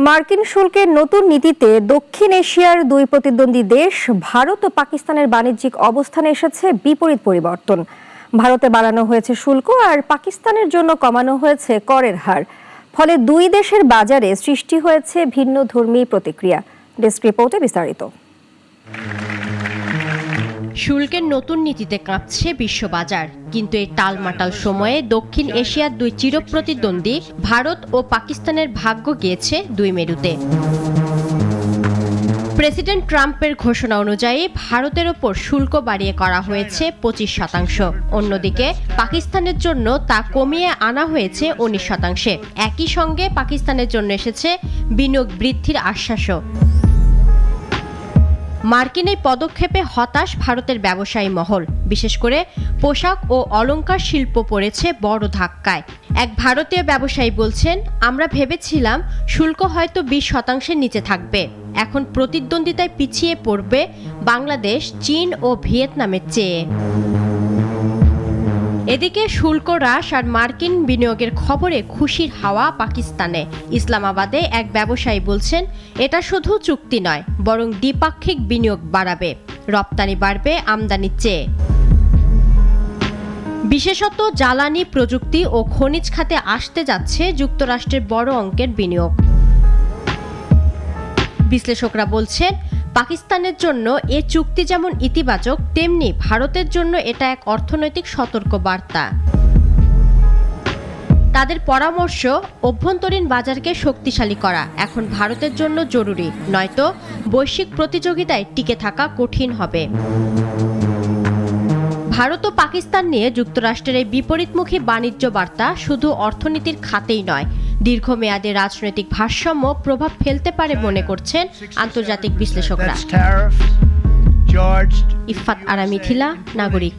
মার্কিন শুল্কের নতুন নীতিতে দক্ষিণ এশিয়ার দুই প্রতিদ্বন্দ্বী দেশ ভারত ও পাকিস্তানের বাণিজ্যিক অবস্থানে এসেছে বিপরীত পরিবর্তন। ভারতে বাড়ানো হয়েছে শুল্ক আর পাকিস্তানের জন্য কমানো হয়েছে করের হার। ফলে দুই দেশের বাজারে সৃষ্টি হয়েছে ভিন্নধর্মী প্রতিক্রিয়া। ডেস্ক রিপোর্টে বিস্তারিত। শুল্কের নতুন নীতিতে কাঁপছে বিশ্ববাজার, কিন্তু এই টালমাটাল সময়ে দক্ষিণ এশিয়ার দুই চিরপ্রতিদ্বন্দ্বী ভারত ও পাকিস্তানের ভাগ্য গিয়েছে দুই মেরুতে। প্রেসিডেন্ট ট্রাম্পের ঘোষণা অনুযায়ী ভারতের ওপর শুল্ক বাড়িয়ে করা হয়েছে 25%। অন্যদিকে পাকিস্তানের জন্য তা কমিয়ে আনা হয়েছে 19%। একই সঙ্গে পাকিস্তানের জন্য এসেছে বিনিয়োগ বৃদ্ধির আশ্বাসও। মার্কিন এই পদক্ষেপে হতাশ ভারতের ব্যবসায়ী মহল, বিশেষ করে পোশাক ও অলংকার শিল্প পড়েছে বড় ধাক্কায়। এক ভারতীয় ব্যবসায়ী বলছেন, আমরা ভেবেছিলাম শুল্ক হয়তো 20%-এর নিচে থাকবে। এখন প্রতিদ্বন্দ্বিতায় পিছিয়ে পড়বে বাংলাদেশ, চীন ও ভিয়েতনামের চেয়ে। এদিকে শুল্ক হ্রাস আর মার্কিন বিনিয়োগের খবরে খুশির হাওয়া পাকিস্তানে। ইসলামাবাদে এক ব্যবসায়ী বলছেন, এটা শুধু চুক্তি নয়, বরং দ্বিপাক্ষিক বিনিয়োগ বাড়াবে, রপ্তানি বাড়বে আমদানির চেয়ে। বিশেষত জ্বালানি, প্রযুক্তি ও খনিজ খাতে আসতে যাচ্ছে যুক্তরাষ্ট্রের বড় অঙ্কের বিনিয়োগ। বিশ্লেষকরা বলছেন, পাকিস্তানের জন্য এ চুক্তি যেমন ইতিবাচক, তেমনি ভারতের জন্য এটা এক অর্থনৈতিক সতর্ক বার্তা। তাদের পরামর্শ, অভ্যন্তরীণ বাজারকে শক্তিশালী করা এখন ভারতের জন্য জরুরি, নয়তো বৈশ্বিক প্রতিযোগিতায় টিকে থাকা কঠিন হবে। ভারত ও পাকিস্তান নিয়ে যুক্তরাষ্ট্রের এই বিপরীতমুখী বাণিজ্য বার্তা শুধু অর্থনীতির খাতেই নয়, দীর্ঘমেয়াদী রাজনৈতিক ভারসাম্য প্রভাব ফেলতে পারে মনে করছেন আন্তর্জাতিক বিশ্লেষকরা। ইফাত আরা মিথিলা, নাগরিক।